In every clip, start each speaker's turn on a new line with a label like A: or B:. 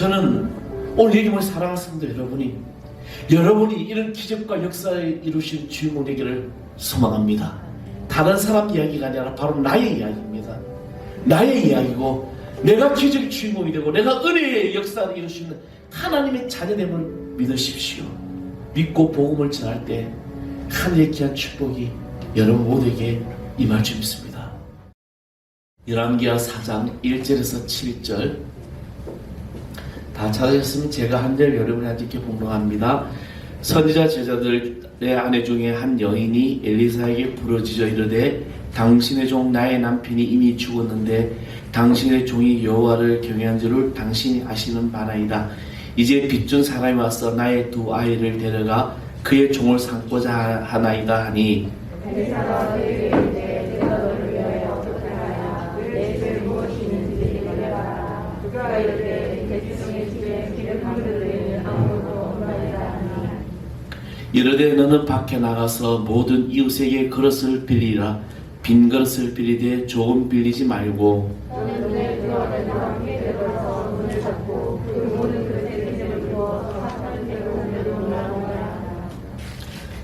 A: 저는 오늘 예기을 사랑하는 여러분이 이런 기적과 역사를 이루신 주인공 되기를 소망합니다. 다른 사람 이야기가 아니라 바로 나의 이야기입니다. 나의 이야기고 내가 기적의 주인공이 되고 내가 은혜의 역사를 이루시는 하나님의 자녀됨을 믿으십시오. 믿고 복음을 전할 때 하늘의 귀한 축복이 여러분 모두에게 임할 줄 믿습니다. 열왕기하 4장 1절에서 7절 다 찾으셨으면 제가 한 절 여러분한테 이렇게 봉독합니다. 선지자 제자들의 아내 중에 한 여인이 엘리사에게 부르짖어 이르되 당신의 종 나의 남편이 이미 죽었는데 당신의 종이 여호와를 경외한 줄을 당신이 아시는 바나이다. 이제 빚준 사람이 와서 나의 두 아이를 데려가 그의 종을 삼고자 하나이다 하니
B: 엘리사가 그에게 이르되 내가 너를 위하여 어떻게 하야 내 죄 무엇이 있는지 내게 말해봐라. 그가 이르되 대지중의 집에 기름 담그는 아무도 없나이다 하니
A: 이르되 너는 밖에 나가서 모든 이웃에게 그릇을 빌리라. 빈 그릇을 빌리되 조금 빌리지 말고
B: 너는 눈에 들어가는 함께 들어가서 문을 닫고 그 모든 그릇에 기름을 부어서 핫한 대로 올려놓으라.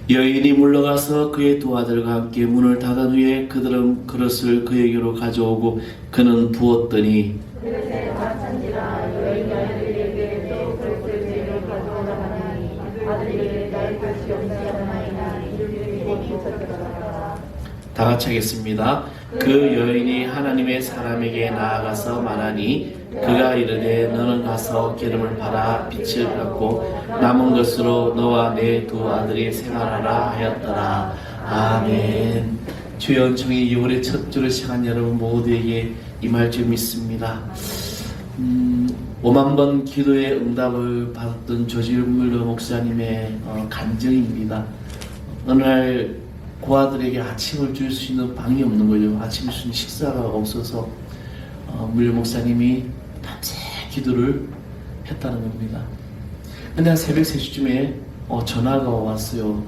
A: 여인이 물러가서 그의 두 아들과 함께 문을 닫은 후에 그들은 그릇을 그에게로 가져오고 그는 부었더니
B: 그릇에 마찬지라. 여인이 아들에게 또 그릇을 제대로 가져오라 하니 아들에게 나의 것이 없지 않나이다. 이르되 곧 미쳤더라.
A: 다 같이 하겠습니다. 그 여인이 하나님의 사람에게 나아가서 말하니 그가 이르되 너는 가서 기름을 팔아 빛을 갖고 남은 것으로 너와 내 두 아들이 생활하라 하였더라. 아멘. 주의 은총이 6월의 첫 주를 시작한 여러분 모두에게 임할 줄 믿습니다. 5만 번 기도의 응답을 받았던 조지율 목사님의 간증입니다. 어느 날 고아들에게 아침을 줄 수 있는 방이 없는 거죠. 아침 줄 식사가 없어서 물려 목사님이 밤새 기도를 했다는 겁니다. 근데 한 새벽 3시쯤에 전화가 왔어요.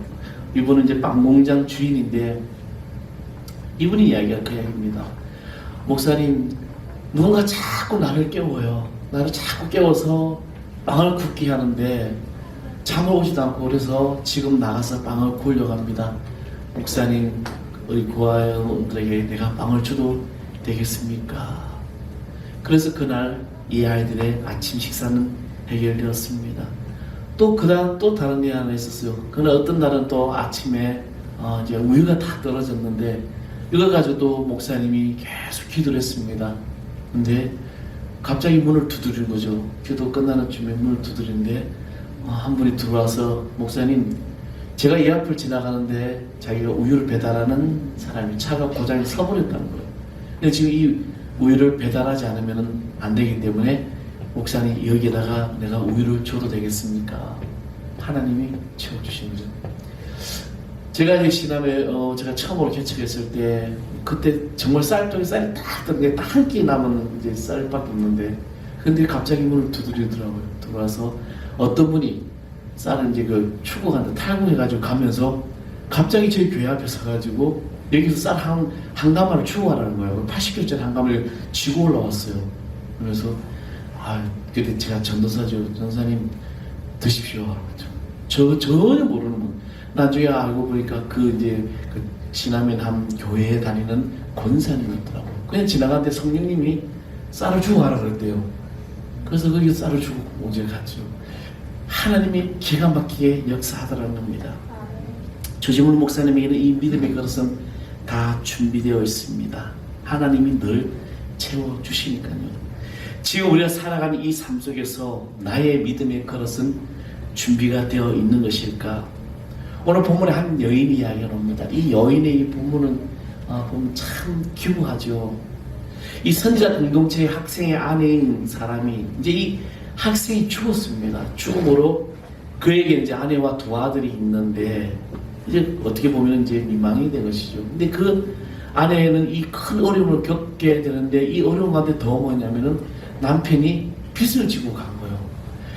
A: 이분은 이제 빵 공장 주인인데 이분이 이야기할 그 이야기입니다. 목사님, 누군가 자꾸 나를 깨워요. 나를 자꾸 깨워서 빵을 굽게 하는데 잠을 오지도 않고 그래서 지금 나가서 빵을 구우려고 합니다. 목사님, 우리 고아원들에게 내가 빵을 줘도 되겠습니까? 그래서 그날 이 아이들의 아침 식사는 해결되었습니다. 또 그다음 또 다른 일 하나 있었어요. 그날 어떤 날은 또 아침에 이제 우유가 다 떨어졌는데 이걸 가지고도 목사님이 계속 기도를 했습니다. 근데 갑자기 문을 두드리는 거죠. 기도 끝나는 쯤에 문을 두드리는데 한 분이 들어와서 목사님, 제가 이 앞을 지나가는데 자기가 우유를 배달하는 사람이 차가 고장이 서버렸다는 거예요. 근데 지금 이 우유를 배달하지 않으면 안 되기 때문에 목사님 여기에다가 내가 우유를 줘도 되겠습니까? 하나님이 채워주신 거죠. 제가 이제 시남에 제가 처음으로 개척했을 때 그때 정말 쌀통에 쌀이 딱 든 게 딱 한 끼 남은 이제 쌀밖에 없는데 근데 갑자기 문을 두드리더라고요. 들어와서 어떤 분이 쌀을 이제 그 추구하는데 탈구해가지고 가면서 갑자기 저희 교회 앞에 서가지고 여기서 쌀 한 가마를 추구하라는 거예요. 80kg짜리 한 가마를 쥐고 올라왔어요. 그래서 그때 제가 전도사죠. 전사님 드십시오. 전혀 모르는 분. 나중에 알고 보니까 그 시남면 한 교회에 다니는 권사님이었더라고요. 그냥 지나가는데 성령님이 쌀을 주고 가라 그랬대요. 그래서 거기서 쌀을 주고 오제 갔죠. 하나님이 기가 막히게 역사하더라는 겁니다. 조지물 목사님에게는 이 믿음의 그릇은 다 준비되어 있습니다. 하나님이 늘 채워주시니까요. 지금 우리가 살아가는 이 삶 속에서 나의 믿음의 그릇은 준비가 되어 있는 것일까? 오늘 본문에 한 여인이 이야기가 나옵니다. 이 여인의 이 본문은 보면 참 기구하죠. 이 선지자 공동체의 학생의 아내인 사람이 이제 이 학생이 죽었습니다. 죽음으로 그에게 이제 아내와 두 아들이 있는데 이제 어떻게 보면 이제 민망이 된 것이죠. 근데 그 아내는 이 큰 어려움을 겪게 되는데 이 어려움 가운데 더 뭐냐면은 남편이 빚을 지고 간 거예요.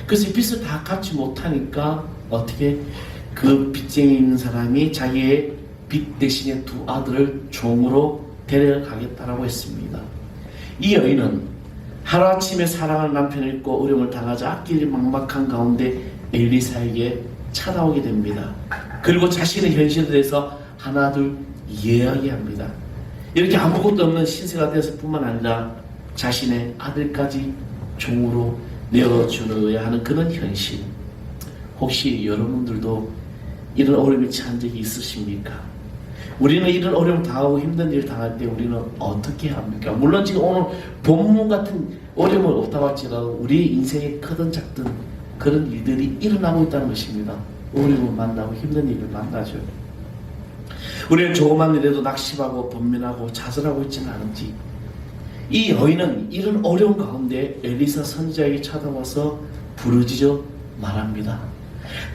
A: 그래서 이 빚을 다 갚지 못하니까 어떻게 그 빚쟁이 있는 사람이 자기의 빚 대신에 두 아들을 종으로 데려가겠다라고 했습니다. 이 여인은 하루아침에 사랑하는 남편을 잃고 어려움을 당하자 앞길이 막막한 가운데 엘리사에게 찾아오게 됩니다. 그리고 자신의 현실에 대해서 하나둘 이야기합니다. 이렇게 아무것도 없는 신세가 되었을 뿐만 아니라 자신의 아들까지 종으로 내어주어야 하는 그런 현실. 혹시 여러분들도 이런 어려움에 처한 적이 있으십니까? 우리는 이런 어려움 당하고 힘든 일 당할 때 우리는 어떻게 합니까? 물론 지금 오늘 본문 같은 어려움은 없다고 할지라도 우리 인생에 크든 작든 그런 일들이 일어나고 있다는 것입니다. 어려움을 만나고 힘든 일을 만나죠. 우리는 조그만 일에도 낙심하고 번민하고 좌절하고 있지는 않은지 이 여인은 이런 어려운 가운데 엘리사 선지자에게 찾아와서 부르짖어 말합니다.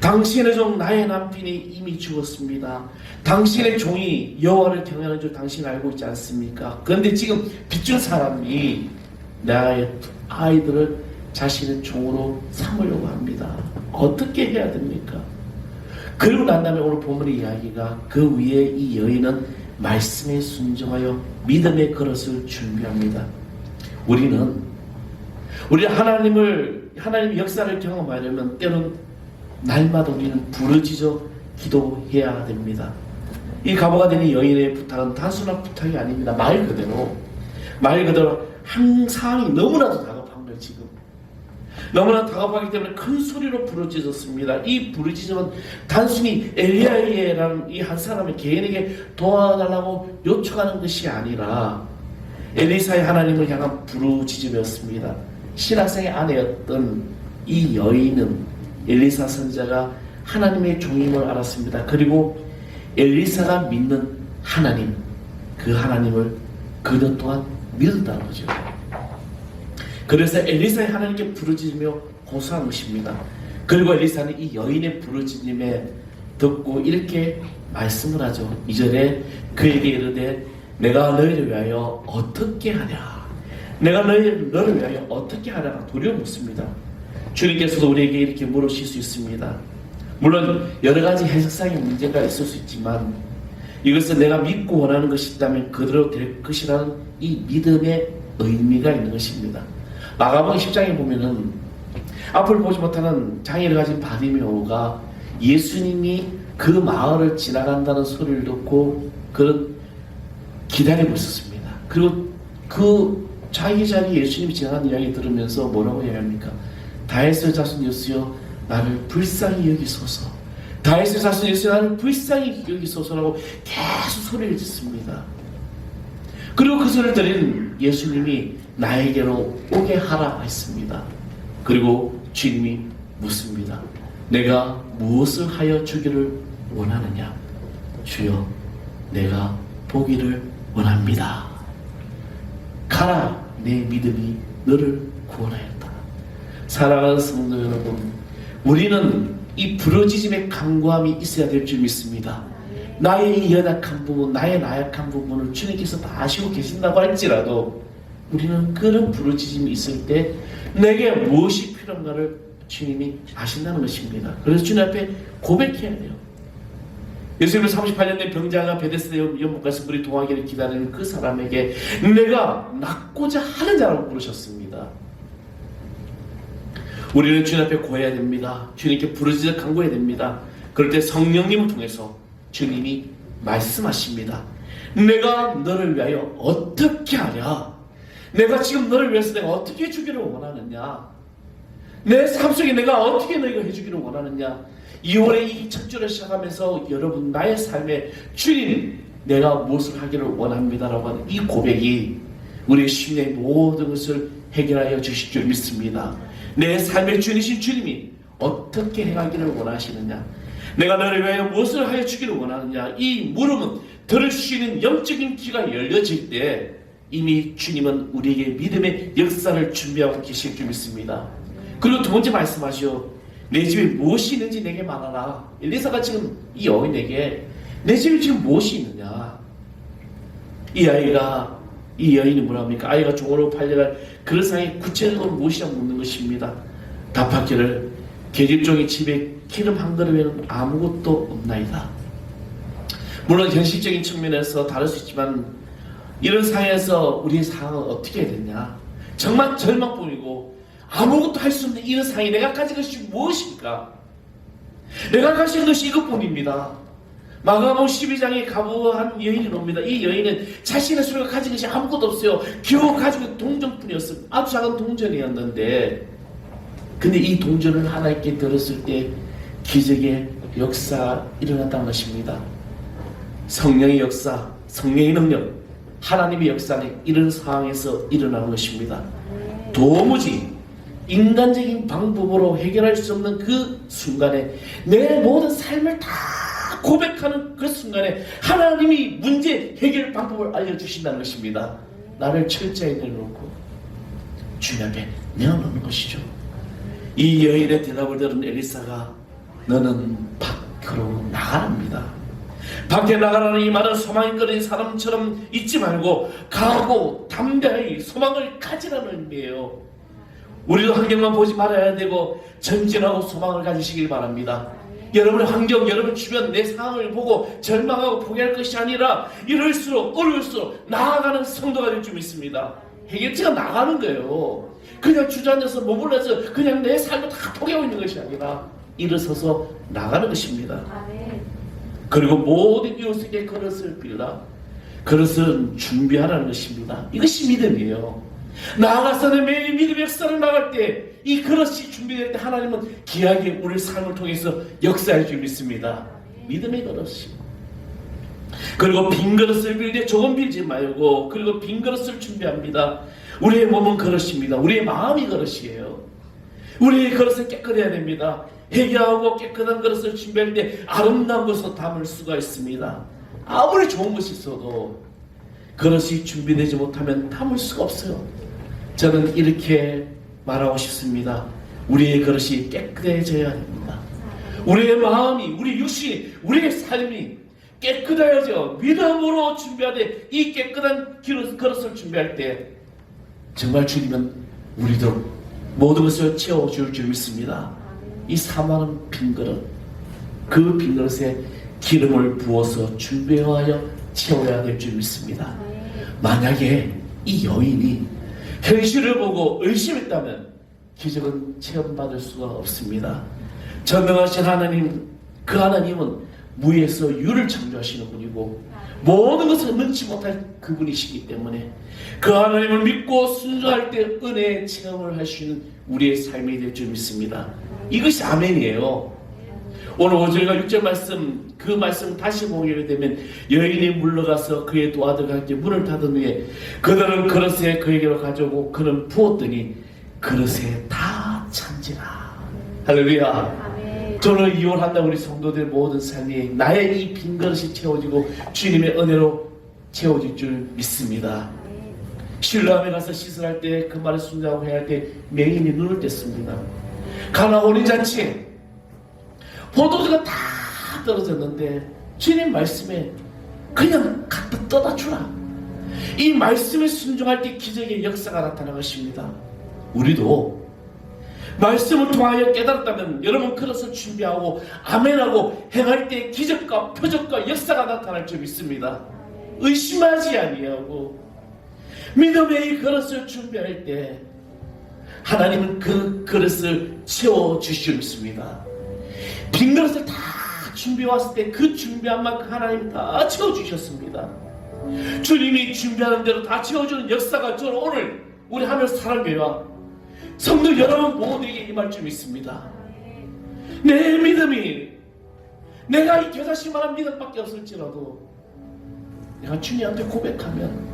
A: 당신의 종 나의 남편이 이미 죽었습니다. 당신의 종이 여호와를 경외하는 줄 당신 알고 있지 않습니까? 그런데 지금 빚준 사람이 나의 아이들을 자신의 종으로 삼으려고 합니다. 어떻게 해야 됩니까? 그리고 난 다음에 오늘 본문의 이야기가 그 위에 이 여인은 말씀에 순종하여 믿음의 그릇을 준비합니다. 우리는 하나님의 역사를 경험하려면 때론 날마다 우리는 부르짖어 기도해야 됩니다. 이 가보가 되는 여인의 부탁은 단순한 부탁이 아닙니다. 말 그대로 상황이 너무나도 다급한 거예요. 지금 너무나 다급하기 때문에 큰 소리로 부르짖었습니다. 이 부르짖음은 단순히 엘리야라는 이 한 사람의 개인에게 도와달라고 요청하는 것이 아니라 엘리사의 하나님을 향한 부르짖음이었습니다. 신학생의 아내였던 이 여인은 엘리사 선지자가 하나님의 종임을 알았습니다. 그리고 엘리사가 믿는 하나님, 그 하나님을 그녀 또한 믿었다는 거죠. 그래서 엘리사의 하나님께 부르짖으며 호소한 것입니다. 그리고 엘리사는 이 여인의 부르짖음에 듣고 이렇게 말씀을 하죠. 2절에 그에게 이르되 내가 너희를 위하여 어떻게 하냐? 내가 너를 위하여 어떻게 하냐가 도리어 묻습니다. 주님께서도 우리에게 이렇게 물으실 수 있습니다. 물론 여러 가지 해석상의 문제가 있을 수 있지만 이것은 내가 믿고 원하는 것이 있다면 그대로 될 것이라는 이 믿음의 의미가 있는 것입니다. 마가복음 10장에 보면은 앞을 보지 못하는 장애를 가진 바디메오가 예수님이 그 마을을 지나간다는 소리를 듣고 그런 기다리고 있었습니다. 그리고 그 자기 자리에 예수님이 지나가는 이야기 들으면서 뭐라고 이야기합니까? 다윗의 자손 예수여 나를 불쌍히 여기소서. 다윗의 자손 예수여 나를 불쌍히 여기소서라고 계속 소리를 짓습니다. 그리고 그 소리를 들은 예수님이 나에게로 오게 하라 했습니다. 그리고 주님이 묻습니다. 내가 무엇을 하여 주기를 원하느냐? 주여 내가 보기를 원합니다. 가라 내 믿음이 너를 구원하였다. 사랑하는 성도 여러분, 우리는 이 부르짖음의 간구함이 있어야 될 줄 믿습니다. 나의 이 연약한 부분, 나의 나약한 부분을 주님께서 다 아시고 계신다고 할지라도 우리는 그런 부르짖음이 있을 때 내게 무엇이 필요한가를 주님이 아신다는 것입니다. 그래서 주님 앞에 고백해야 돼요. 예수님은 38년 된 병자가 베데스다 연못가에서 물이 동하기를 기다리는 그 사람에게 내가 낫고자 하는 자라고 부르셨습니다. 우리는 주님 앞에 고해야 됩니다. 주님께 부르짖어 간구해야 됩니다. 그럴 때 성령님을 통해서 주님이 말씀하십니다. 내가 너를 위하여 어떻게 하랴? 내가 지금 너를 위해서 내가 어떻게 해주기를 원하느냐? 내 삶 속에 내가 어떻게 너희가 해주기를 원하느냐? 2월의 이 첫 주를 시작하면서 여러분 나의 삶에 주님 내가 무엇을 하기를 원합니다라고 하는 이 고백이 우리의 심령의 모든 것을 해결하여 주실 줄 믿습니다. 내 삶의 주이신 주님이 어떻게 행하기를 원하시느냐? 내가 너를 위하여 무엇을 하여 주기를 원하느냐? 이 물음은 들을 수 있는 영적인 귀가 열려질 때 이미 주님은 우리에게 믿음의 역사를 준비하고 계실 줄 믿습니다. 그리고 두 번째 말씀하시오. 내 집에 무엇이 있는지 내게 말하라. 엘리사가 지금 이 여인에게 내 집에 지금 무엇이 있느냐? 이 여인이 뭐랍니까? 아이가 종으로 팔려갈 그 상에 구체적으로 무엇이라고 묻는 것입니다. 답하기를 계집종이 집에 기름 한 그릇에는 아무것도 없나이다. 물론 현실적인 측면에서 다를 수 있지만 이런 상황에서 우리의 상황은 어떻게 해야 되냐? 정말 절망뿐이고 아무것도 할 수 없는 이런 상황이 내가 가진 것이 무엇입니까? 내가 가진 것이 이것뿐입니다. 마가복음 12장에 가보한 여인이 옵니다. 이 여인은 자신의 소유가 가진 것이 아무것도 없어요. 겨우 가지고 있는 동전뿐이었어요. 아주 작은 동전이었는데, 근데 이 동전을 하나님께 들었을 때 기적의 역사 일어났다는 것입니다. 성령의 역사, 성령의 능력, 하나님의 역사는 이런 상황에서 일어나는 것입니다. 도무지 인간적인 방법으로 해결할 수 없는 그 순간에, 내 모든 삶을 다 고백하는 그 순간에 하나님이 문제 해결 방법을 알려주신다는 것입니다. 나를 철저히 내려놓고 주님 앞에 내어놓는 것이죠. 이 여인의 대답을 들은 엘리사가 너는 밖으로 나가랍니다. 밖에 나가라는 이 말은 소망이 끓인 사람처럼 있지 말고 강하고 담대하게 소망을 가지라는 의미예요. 우리도 환경만 보지 말아야 되고 전진하고 소망을 가지시길 바랍니다. 여러분의 환경, 여러분 주변 내 상황을 보고 절망하고 포기할 것이 아니라 이럴수록 어려울수록 나아가는 성도가 될 줄 믿습니다. 해결책가 나가는 거예요. 그냥 주저앉아서 머물러서 그냥 내 삶을 다 포기하고 있는 것이 아니라 일어서서 나가는 것입니다. 그리고 모든 이웃에게 그릇을 빌라. 그릇은 준비하라는 것입니다. 이것이 믿음이에요. 나아가서는 매일 믿음의 역사를 나갈 때 이 그릇이 준비될 때 하나님은 귀하게 우리 삶을 통해서 역사할 줄 믿습니다. 믿음의 그릇이. 그리고 빈 그릇을 빌 때 조금 빌지 말고, 그리고 빈 그릇을 준비합니다. 우리의 몸은 그릇입니다. 우리의 마음이 그릇이에요. 우리의 그릇은 깨끗해야 됩니다. 회개하고 깨끗한 그릇을 준비할 때 아름다운 것으로 담을 수가 있습니다. 아무리 좋은 것이 있어도 그릇이 준비되지 못하면 담을 수가 없어요. 저는 이렇게 말하고 싶습니다. 우리의 그릇이 깨끗해져야 됩니다. 우리의 마음이, 우리 육신이, 우리의 삶이 깨끗해야죠. 믿음으로 준비하되 이 깨끗한 그릇을 준비할 때 정말 주님은 우리도 모든 것을 채워줄 줄 믿습니다. 이 사모하는 빈 그릇, 그 빈 그릇에 기름을 부어서 준비하여 채워야 될 줄 믿습니다. 만약에 이 여인이 현실을 보고 의심했다면 기적은 체험받을 수가 없습니다. 전능하신 하나님, 그 하나님은 무에서 유를 창조하시는 분이고 모든 것을 능치 못할 그분이시기 때문에 그 하나님을 믿고 순종할 때 은혜의 체험을 할 수 있는 우리의 삶이 될 줄 믿습니다. 이것이 아멘이에요. 오늘 5절과 6절 말씀, 그 말씀 다시 보게 되면 여인이 물러가서 그의 두 아들과 함께 문을 닫은 후에 그들은 그릇에 그에게로 가져오고 그는 부었더니 그릇에 다 찬지라. 할렐루야. 저는 이혼한다 우리 성도들 모든 삶이 나의 이 빈 그릇이 채워지고 주님의 은혜로 채워질 줄 믿습니다. 실로암에 가서 시설할 때 그 말을 순종하고 해야 할 때 맹인이 눈을 뗐습니다. 가나 혼인잔치에 포도주가 다 떨어졌는데 주님 말씀에 그냥 갖다 떠다 주라. 이 말씀에 순종할 때 기적의 역사가 나타난 것입니다. 우리도 말씀을 통하여 깨달았다면 여러분 그릇을 준비하고 아멘하고 행할 때 기적과 표적과 역사가 나타날 줄 믿습니다. 의심하지 아니하고 믿음의 이 그릇을 준비할 때 하나님은 그 그릇을 채워주실 줄 믿습니다. 빈 그릇을 다 준비해왔을 때 그 준비한 만큼 하나님이 다 채워주셨습니다. 주님이 준비하는 대로 다 채워주는 역사가 저는 오늘 우리 하늘 사랑교회와 성도 여러분 모두에게 임할 줄 믿습니다. 내 믿음이 내가 이 겨자씨만한 믿음밖에 없을지라도 내가 주님한테 고백하면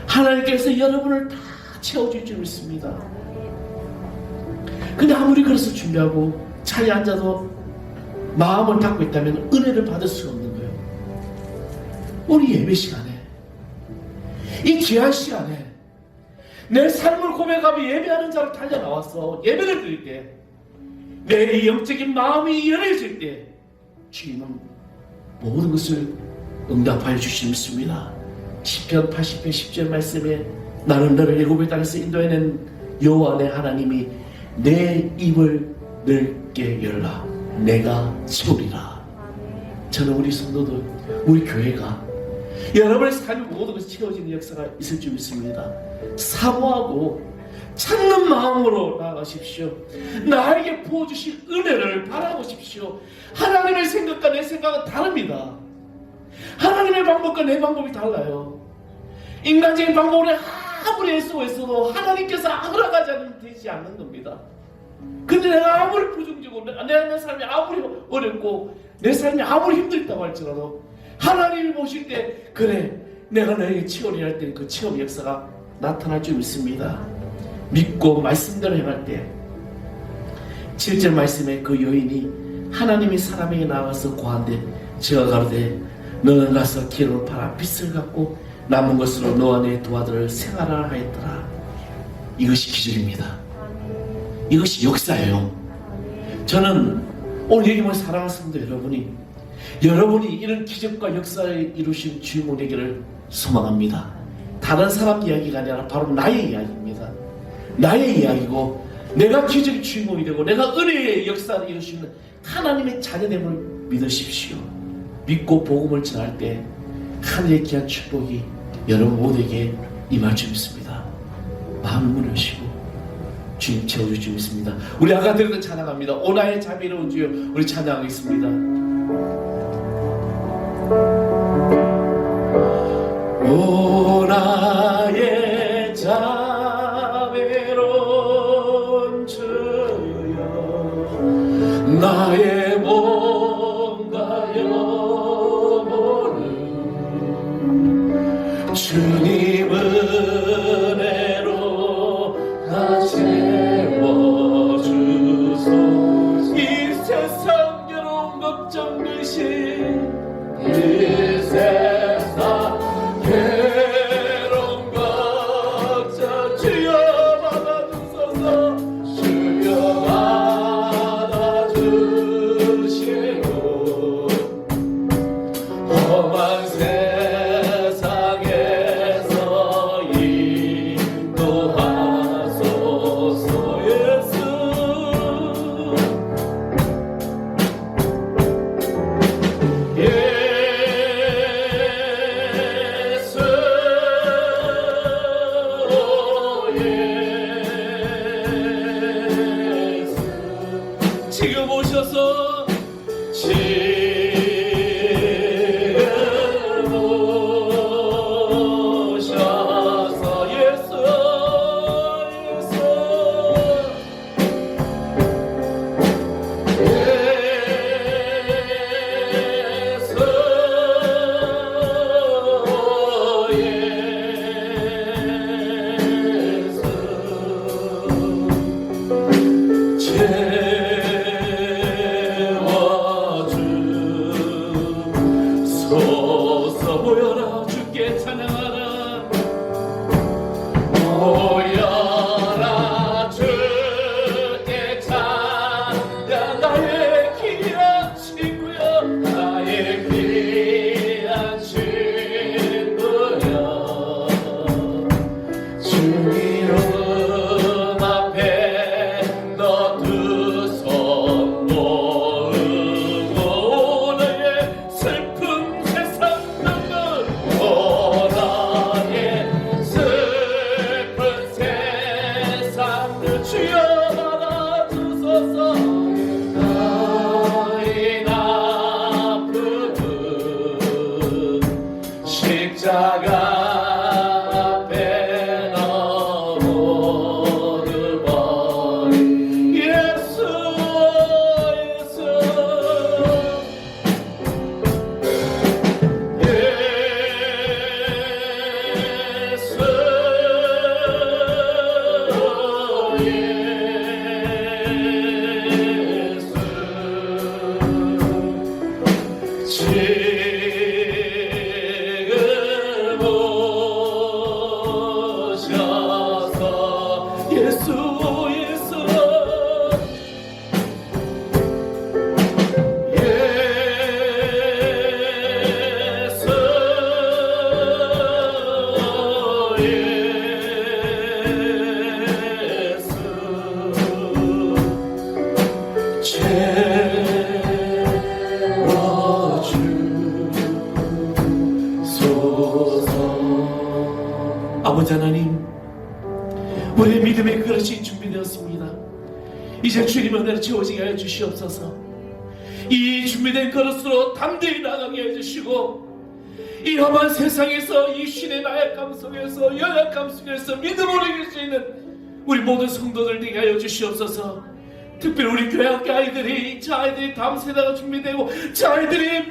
A: 하나님께서 여러분을 다 채워줄 줄 믿습니다. 근데 아무리 그래서 준비하고 자리에 앉아도 마음을 닫고 있다면 은혜를 받을 수가 없는 거예요. 우리 예배 시간에 이 귀한 시간에 내 삶을 고백하며 예배하는 자로 달려나와서 예배를 드릴 때 내 영적인 마음이 열해질 때 주님은 모든 것을 응답하여 주실 믿습니다. 시편 80편 10절 말씀에 나는 너를 애굽의 땅에서 인도해낸 여호와 내 하나님이 내 입을 넓게 열라 내가 채우리라. 저는 우리 성도들 우리 교회가 여러분의 삶의 모든 것이 채워지는 역사가 있을 줄 믿습니다. 사모하고 찾는 마음으로 나아가십시오. 나에게 부어주신 은혜를 바라보십시오. 하나님의 생각과 내 생각은 다릅니다. 하나님의 방법과 내 방법이 달라요. 인간적인 방법으로 아무리 애써도 하나님께서 허락하지 않으면 되지 않는 겁니다. 근데 내가 아무리 부정적으로 내 삶이 아무리 어렵고 내 삶이 아무리 힘들다고 할지라도 하나님이 보실 때 그래 내가 너에게 치유를 할 때 그 치유 역사가 나타날 줄 믿습니다. 믿고 말씀대로 행할 때 7절 말씀에 그 여인이 하나님이 사람에게 나와서 고한데 저가 가로되 너는 가서 기름을 팔아 빚을 갚고 남은 것으로 너와 내 두 아들을 생활하라 하였더라. 이것이 기적입니다. 이것이 역사예요. 저는 오늘 여기만 사랑하는 성도 여러분이 이런 기적과 역사를 이루신 주인공 되기를 소망합니다. 다른 사람 이야기가 아니라 바로 나의 이야기입니다. 나의 이야기고 내가 기적의 주인공이 되고 내가 은혜의 역사를 이루시는 하나님의 자녀됨을 믿으십시오. 믿고 복음을 전할 때 하늘의 귀한 축복이 여러분 모두에게 임할 줄 믿습니다. 마음을 여시고 주님 채워줄 줄 믿습니다. 우리 아까 들었던 찬양합니다. 오 나의 자비로운 주여 우리 찬양하겠습니다. 오 나의 자비로운 주여 나의 몸과 영혼을 주님 은혜로 다 채워주소. 이 세상 여러운 걱정 대신 이 세상 괴로운 걱정 주여 받아주소서. 주여 받아주시고 험한 세상에서 인도하소서. 예수 지금 오셔서 예수 모여라 주께 찬양하라. 모여라 주께 찬양. 나의 귀한 친구여 나의 귀한 친구여 주님 앞에 너 두 손 모으고 너의 슬픈 세상 주여 받아주소서. 나의 아픔은 십자가 앞에 넘어버린 예수 지금 오셔서 예수 아버지 하나님, 우리 믿음의 그릇이 준비되었습니다. 이제 주님 은혜로 채워지게 하여 주시옵소서. 이 준비된 그릇으로 담대히 나가게 해주시고, 이 험한 세상에서, 이 신의 나약감 속에서, 연약감 속에서 믿음으로 이길 수 있는 우리 모든 성도들 되게 하여 주시옵소서. 특별히 우리 교회학교 아이들이, 저 아이들이 다음 세대가 준비되고 저 아이들이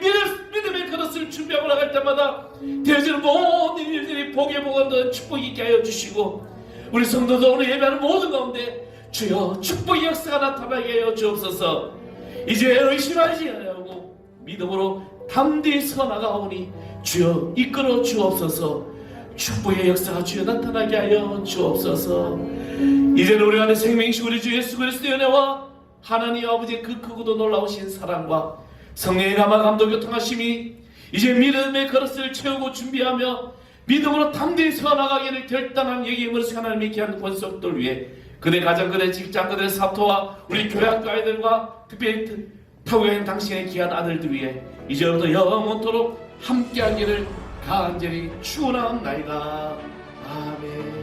A: 믿음의 그릇을 준비하고 나갈 때마다 되어지는 모든 일들이 복에 복은 축복이 있게 하여 주시고, 우리 성도들 오늘 예배하는 모든 가운데 주여 축복의 역사가 나타나게 하여 주옵소서. 이제 의심하지 아니하고 믿음으로 담대히 서 나가오니 주여 이끌어 주옵소서. 축복의 역사가 주여 나타나게 하여 주옵소서. 이제는 우리 안에 생명이신 우리 주 예수 그리스도의 은혜와 하나님 아버지의 그 크고도 놀라우신 사랑과 성령의 감화 감동 교통하심이 이제 믿음의 그릇을 채우고 준비하며 믿음으로 담대히 서 나가기를 결단한 여기 힘으로서 하나님의 귀한 권속들 위해 그대 가정, 그대 직장, 그대 사토와 우리 교회학교 아이들과 특별히 타고있는 당신의 귀한 아들들 위해 이제부터 영원토록 함께하기를 간절히 축원하옵나이다. 아멘.